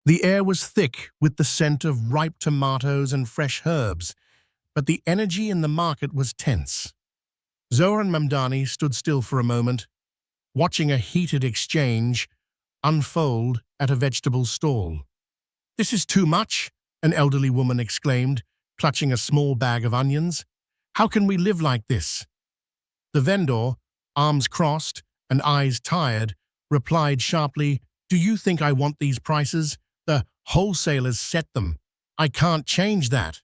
The air was thick with the scent of ripe tomatoes and fresh herbs, but the energy in the market was tense. Zohran Mamdani stood still for a moment, watching a heated exchange unfold at a vegetable stall. "This is too much," an elderly woman exclaimed, clutching a small bag of onions. "How can we live like this?" The vendor, arms crossed and eyes tired, replied sharply, "Do you think I want these prices? The wholesalers set them. I can't change that."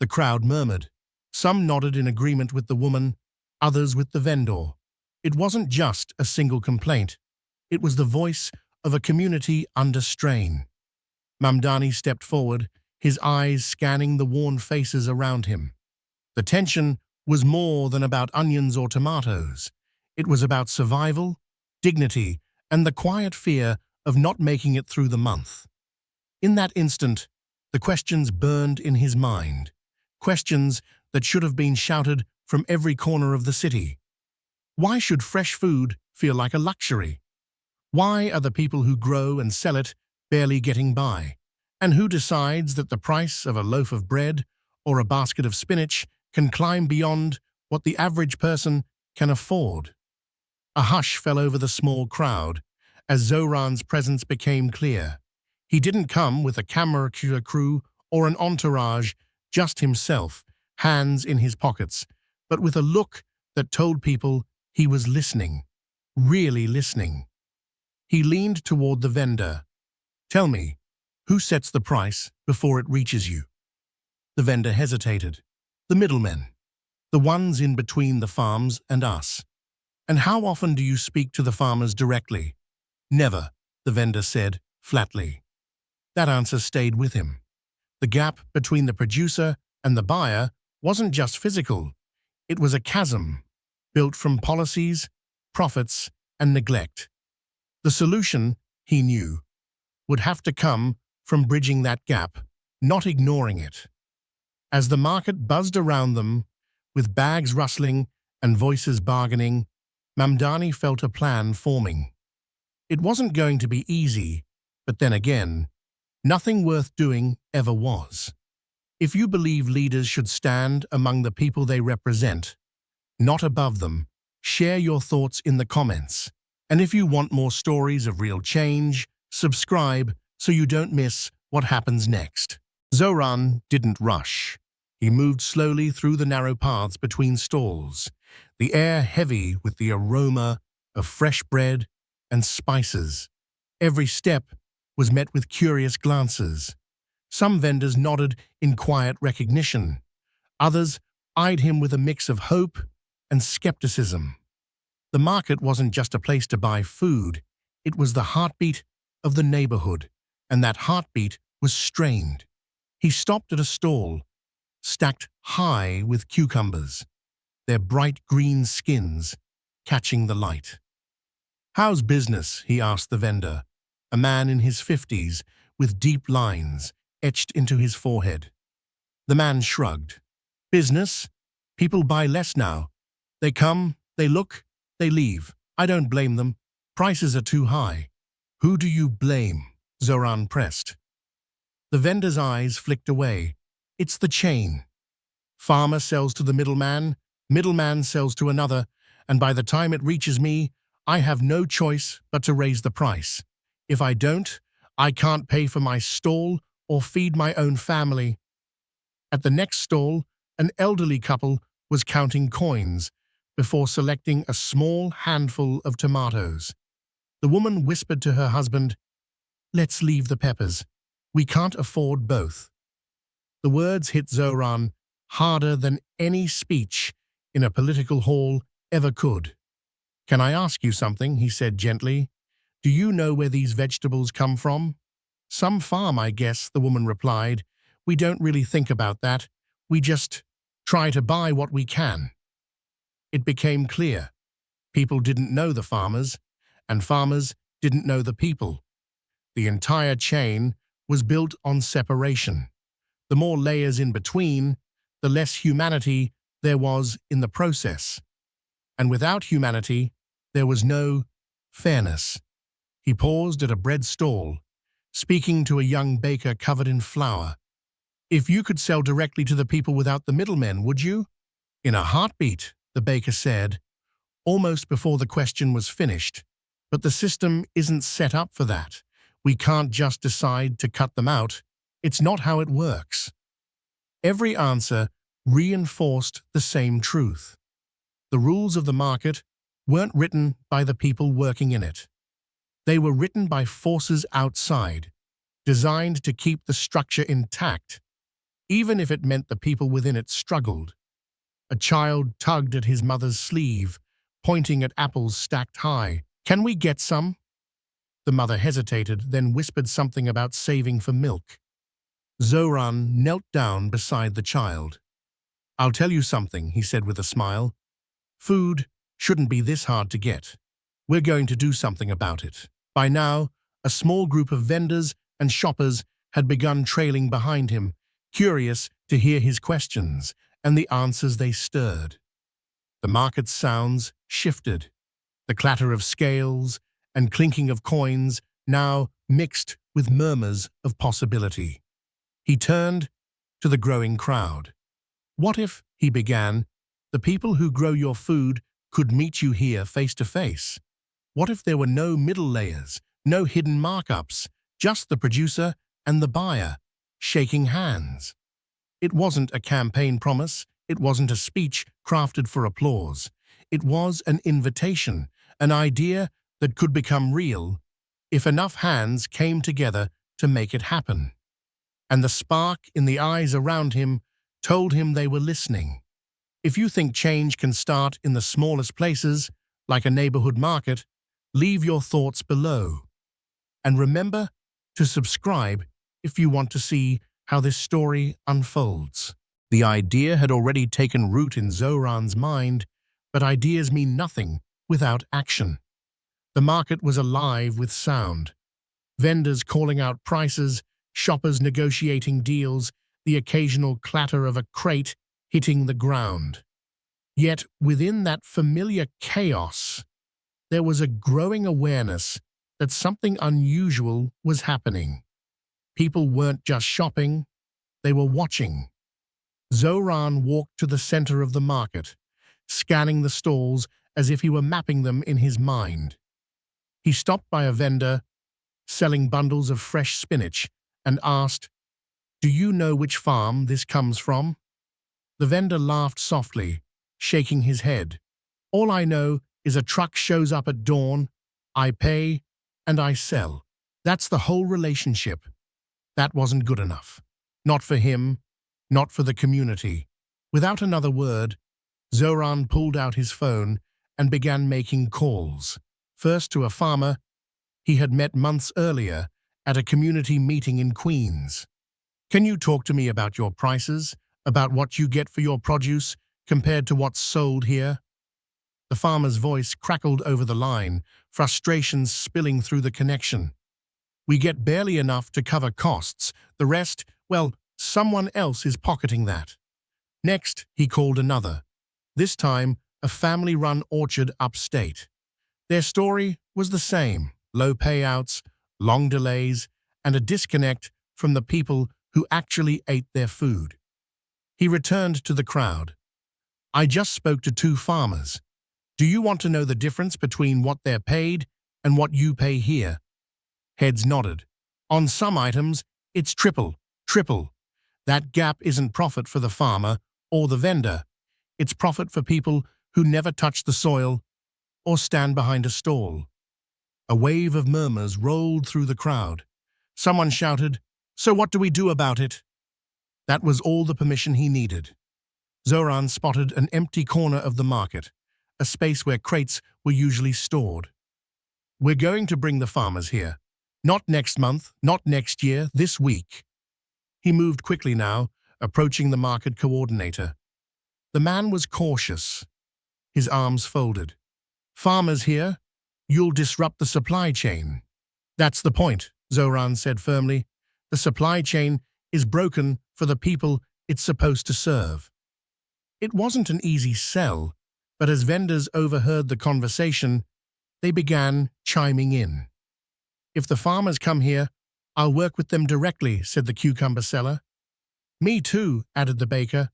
The crowd murmured. Some nodded in agreement with the woman, others with the vendor. It wasn't just a single complaint. It was the voice of a community under strain. Mamdani stepped forward, his eyes scanning the worn faces around him. The tension was more than about onions or tomatoes. It was about survival, dignity, and the quiet fear of not making it through the month. In that instant, the questions burned in his mind, questions that should have been shouted from every corner of the city. Why should fresh food feel like a luxury? Why are the people who grow and sell it barely getting by? And who decides that the price of a loaf of bread or a basket of spinach can climb beyond what the average person can afford? A hush fell over the small crowd as Zohran's presence became clear. He didn't come with a camera crew or an entourage, just himself, hands in his pockets, but with a look that told people he was listening, really listening. He leaned toward the vendor. "Tell me, who sets the price before it reaches you?" The vendor hesitated. "The middlemen, the ones in between the farms and us." "And how often do you speak to the farmers directly?" "Never," the vendor said flatly. That answer stayed with him. The gap between the producer and the buyer wasn't just physical. It was a chasm, built from policies, profits, and neglect. The solution, he knew, would have to come from bridging that gap, not ignoring it. As the market buzzed around them, with bags rustling and voices bargaining, Mamdani felt a plan forming. It wasn't going to be easy, but then again, nothing worth doing ever was. If you believe leaders should stand among the people they represent, not above them, share your thoughts in the comments. And if you want more stories of real change, subscribe so you don't miss what happens next. Zohran didn't rush. He moved slowly through the narrow paths between stalls, the air heavy with the aroma of fresh bread and spices. Every step was met with curious glances. Some vendors nodded in quiet recognition. Others eyed him with a mix of hope and skepticism. The market wasn't just a place to buy food. It was the heartbeat of the neighborhood, and that heartbeat was strained. He stopped at a stall, stacked high with cucumbers, their bright green skins catching the light. "How's business?" he asked the vendor, a man in his 50s with deep lines etched into his forehead. The man shrugged. "Business? People buy less now. They come, they look, they leave. I don't blame them. Prices are too high." "Who do you blame?" Zohran pressed. The vendor's eyes flicked away. "It's the chain. Farmer sells to the middleman sells to another, and by the time it reaches me, I have no choice but to raise the price. If I don't, I can't pay for my stall or feed my own family." At the next stall, an elderly couple was counting coins before selecting a small handful of tomatoes. The woman whispered to her husband, "Let's leave the peppers. We can't afford both." The words hit Zohran harder than any speech in a political hall ever could. "Can I ask you something?" he said gently. "Do you know where these vegetables come from?" "Some farm, I guess," the woman replied. "We don't really think about that. We just try to buy what we can." It became clear. People didn't know the farmers, and farmers didn't know the people. The entire chain was built on separation. The more layers in between, the less humanity there was in the process. And without humanity, there was no fairness. He paused at a bread stall, speaking to a young baker covered in flour. "If you could sell directly to the people without the middlemen, would you?" "In a heartbeat," the baker said, almost before the question was finished. "But the system isn't set up for that. We can't just decide to cut them out. It's not how it works." Every answer reinforced the same truth. The rules of the market weren't written by the people working in it. They were written by forces outside, designed to keep the structure intact, even if it meant the people within it struggled. A child tugged at his mother's sleeve, pointing at apples stacked high. "Can we get some?" The mother hesitated, then whispered something about saving for milk. Zohran knelt down beside the child. "I'll tell you something," he said with a smile. "Food shouldn't be this hard to get. We're going to do something about it." By now, a small group of vendors and shoppers had begun trailing behind him, curious to hear his questions and the answers they stirred. The market's sounds shifted. The clatter of scales and clinking of coins now mixed with murmurs of possibility. He turned to the growing crowd. "What if," he began, "the people who grow your food could meet you here face to face? What if there were no middle layers, no hidden markups, just the producer and the buyer, shaking hands?" It wasn't a campaign promise. It wasn't a speech crafted for applause. It was an invitation, an idea that could become real if enough hands came together to make it happen. And the spark in the eyes around him told him they were listening. If you think change can start in the smallest places, like a neighborhood market, leave your thoughts below. And remember to subscribe if you want to see how this story unfolds. The idea had already taken root in Zohran's mind, but ideas mean nothing without action. The market was alive with sound. Vendors calling out prices, shoppers negotiating deals, the occasional clatter of a crate hitting the ground. Yet within that familiar chaos, there was a growing awareness that something unusual was happening. People weren't just shopping, they were watching. Zohran walked to the center of the market, scanning the stalls as if he were mapping them in his mind. He stopped by a vendor selling bundles of fresh spinach and asked, "Do you know which farm this comes from?" The vendor laughed softly, shaking his head. "All I know is a truck shows up at dawn, I pay, and I sell. That's the whole relationship." That wasn't good enough. Not for him, not for the community. Without another word, Zohran pulled out his phone and began making calls. First to a farmer he had met months earlier at a community meeting in Queens. "Can you talk to me about your prices, about what you get for your produce compared to what's sold here?" The farmer's voice crackled over the line, frustration spilling through the connection. "We get barely enough to cover costs. The rest, well, someone else is pocketing that." Next, he called another. This time, a family-run orchard upstate. Their story was the same: low payouts, long delays, and a disconnect from the people who actually ate their food. He returned to the crowd. "I just spoke to two farmers. Do you want to know the difference between what they're paid and what you pay here?" Heads nodded. "On some items, it's triple. That gap isn't profit for the farmer or the vendor. It's profit for people who never touch the soil or stand behind a stall." A wave of murmurs rolled through the crowd. Someone shouted, "So what do we do about it?" That was all the permission he needed. Zohran spotted an empty corner of the market, a space where crates were usually stored. "We're going to bring the farmers here. Not next month, not next year, this week." He moved quickly now, approaching the market coordinator. The man was cautious, his arms folded. "Farmers here? You'll disrupt the supply chain." "That's the point," Zohran said firmly. "The supply chain is broken for the people it's supposed to serve." It wasn't an easy sell, but as vendors overheard the conversation, they began chiming in. "If the farmers come here, I'll work with them directly, said the cucumber seller. Me too, added the baker,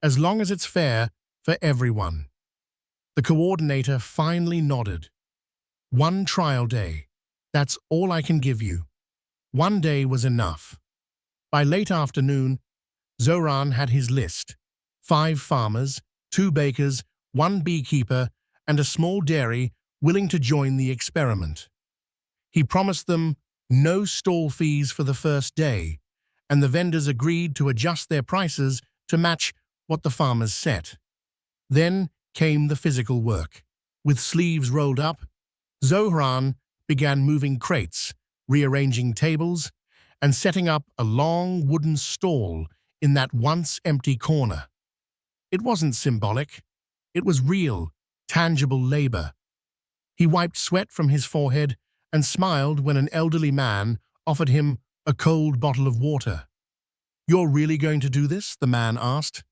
as long as it's fair for everyone. The coordinator finally nodded. One trial day. That's all I can give you. One day was enough. By late afternoon, Zohran had his list. 5 farmers, 2 bakers, 1 beekeeper, and a small dairy willing to join the experiment. He promised them no stall fees for the first day, and the vendors agreed to adjust their prices to match what the farmers set. Then came the physical work. With sleeves rolled up, Zohran began moving crates, rearranging tables, and setting up a long wooden stall in that once empty corner. It wasn't symbolic. It was real, tangible labor. He wiped sweat from his forehead and smiled when an elderly man offered him a cold bottle of water. "You're really going to do this?" the man asked.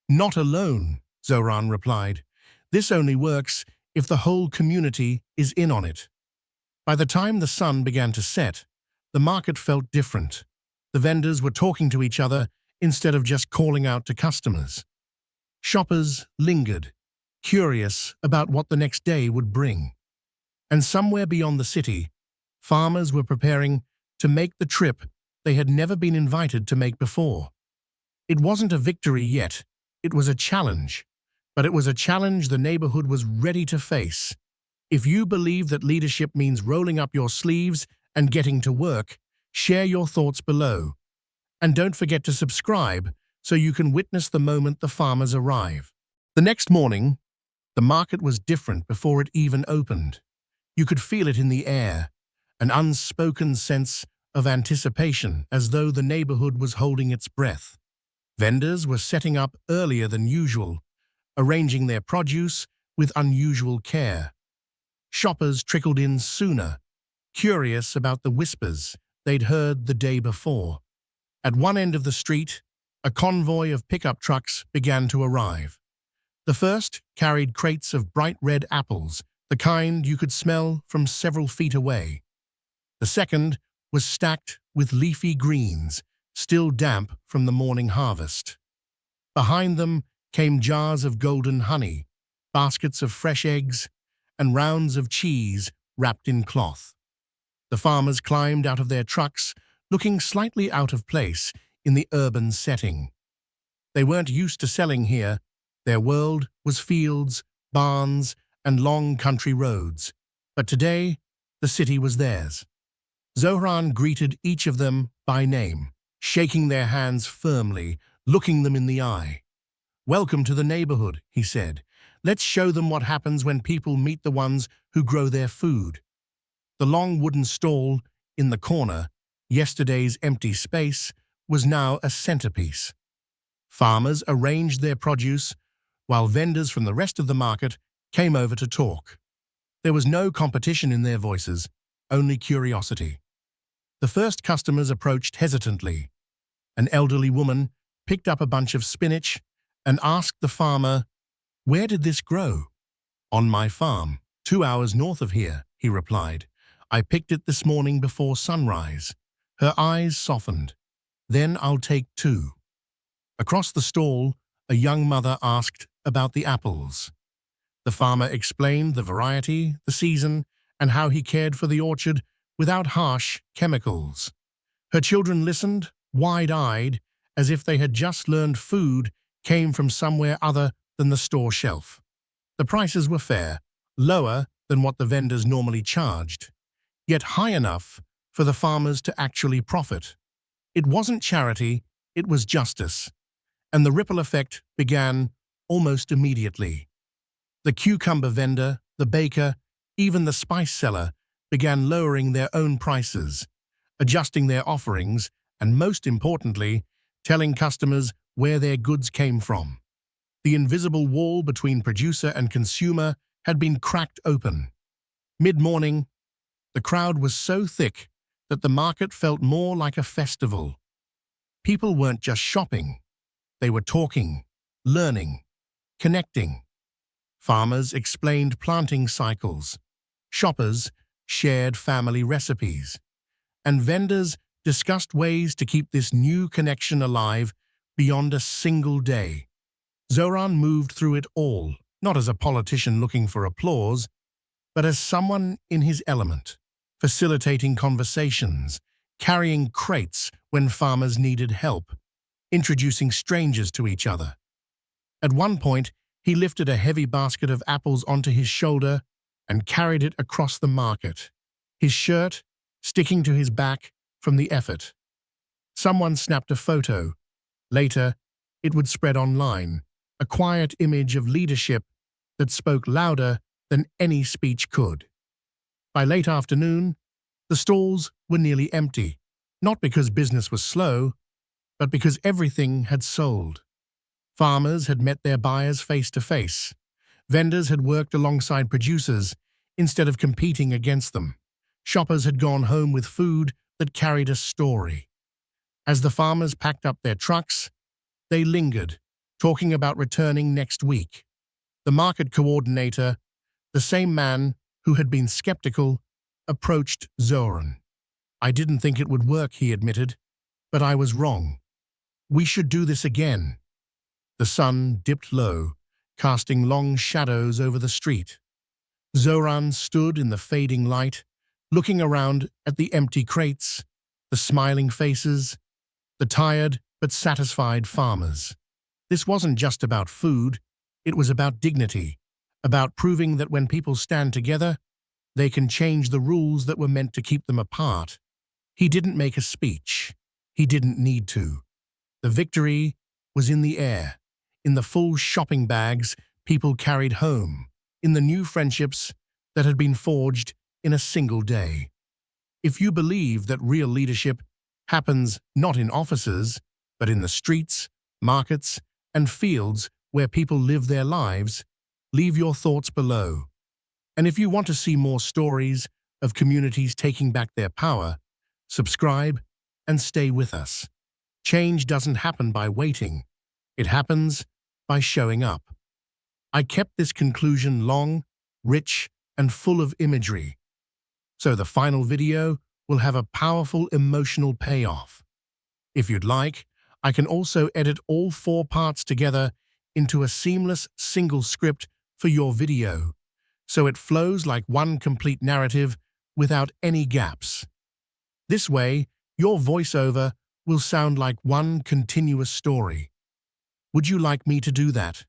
"Not alone," Zohran replied. "This only works if the whole community is in on it." By the time the sun began to set, the market felt different. The vendors were talking to each other instead of just calling out to customers. Shoppers lingered, curious about what the next day would bring. And somewhere beyond the city, farmers were preparing to make the trip they had never been invited to make before. It wasn't a victory yet, it was a challenge. But it was a challenge the neighborhood was ready to face. If you believe that leadership means rolling up your sleeves and getting to work, share your thoughts below. And don't forget to subscribe so you can witness the moment the farmers arrive. The next morning, the market was different before it even opened. You could feel it in the air, an unspoken sense of anticipation, as though the neighborhood was holding its breath. Vendors were setting up earlier than usual, arranging their produce with unusual care. Shoppers trickled in sooner, curious about the whispers they'd heard the day before. At one end of the street, a convoy of pickup trucks began to arrive. The first carried crates of bright red apples, the kind you could smell from several feet away. The second was stacked with leafy greens, still damp from the morning harvest. Behind them came jars of golden honey, baskets of fresh eggs, and rounds of cheese wrapped in cloth. The farmers climbed out of their trucks, looking slightly out of place in the urban setting. They weren't used to selling here. Their world was fields, barns, and long country roads. But today, the city was theirs. Zohran greeted each of them by name, shaking their hands firmly, looking them in the eye. "Welcome to the neighborhood," he said. "Let's show them what happens when people meet the ones who grow their food." The long wooden stall in the corner, yesterday's empty space, was now a centerpiece. Farmers arranged their produce, while vendors from the rest of the market came over to talk. There was no competition in their voices, only curiosity. The first customers approached hesitantly. An elderly woman picked up a bunch of spinach and asked the farmer, "Where did this grow?" "On my farm, 2 hours north of here," he replied. "I picked it this morning before sunrise." Her eyes softened. "Then I'll take 2. Across the stall, a young mother asked about the apples. The farmer explained the variety, the season, and how he cared for the orchard without harsh chemicals. Her children listened, wide-eyed, as if they had just learned food came from somewhere other than the store shelf. The prices were fair, lower than what the vendors normally charged, yet high enough for the farmers to actually profit. It wasn't charity, it was justice, and the ripple effect began almost immediately. The cucumber vendor, the baker, even the spice seller began lowering their own prices, adjusting their offerings, and most importantly, telling customers where their goods came from. The invisible wall between producer and consumer had been cracked open. Mid-morning, the crowd was so thick that the market felt more like a festival. People weren't just shopping. They were talking, learning, connecting. Farmers explained planting cycles. Shoppers shared family recipes. and vendors discussed ways to keep this new connection alive beyond a single day. Zohran moved through it all, not as a politician looking for applause, but as someone in his element, facilitating conversations, carrying crates when farmers needed help, introducing strangers to each other. At one point, he lifted a heavy basket of apples onto his shoulder and carried it across the market, his shirt sticking to his back from the effort. Someone snapped a photo. Later, it would spread online, a quiet image of leadership that spoke louder than any speech could. By late afternoon, the stalls were nearly empty, not because business was slow, but because everything had sold. Farmers had met their buyers face to face. Vendors had worked alongside producers instead of competing against them. Shoppers had gone home with food that carried a story. As the farmers packed up their trucks, they lingered, talking about returning next week. The market coordinator, the same man who had been skeptical, approached Zohran. "I didn't think it would work," he admitted, "but I was wrong. We should do this again." The sun dipped low, casting long shadows over the street. Zohran stood in the fading light, looking around at the empty crates, the smiling faces, the tired but satisfied farmers. This wasn't just about food, it was about dignity, about proving that when people stand together, they can change the rules that were meant to keep them apart. He didn't make a speech. He didn't need to. The victory was in the air, in the full shopping bags people carried home, in the new friendships that had been forged in a single day. If you believe that real leadership happens not in offices, but in the streets, markets, and fields where people live their lives, leave your thoughts below. And if you want to see more stories of communities taking back their power, subscribe and stay with us. Change doesn't happen by waiting. It happens by showing up. I kept this conclusion long, rich, and full of imagery. So the final video will have a powerful emotional payoff. If you'd like, I can also edit all 4 parts together into a seamless single script for your video, so it flows like one complete narrative without any gaps. This way, your voiceover will sound like one continuous story. Would you like me to do that?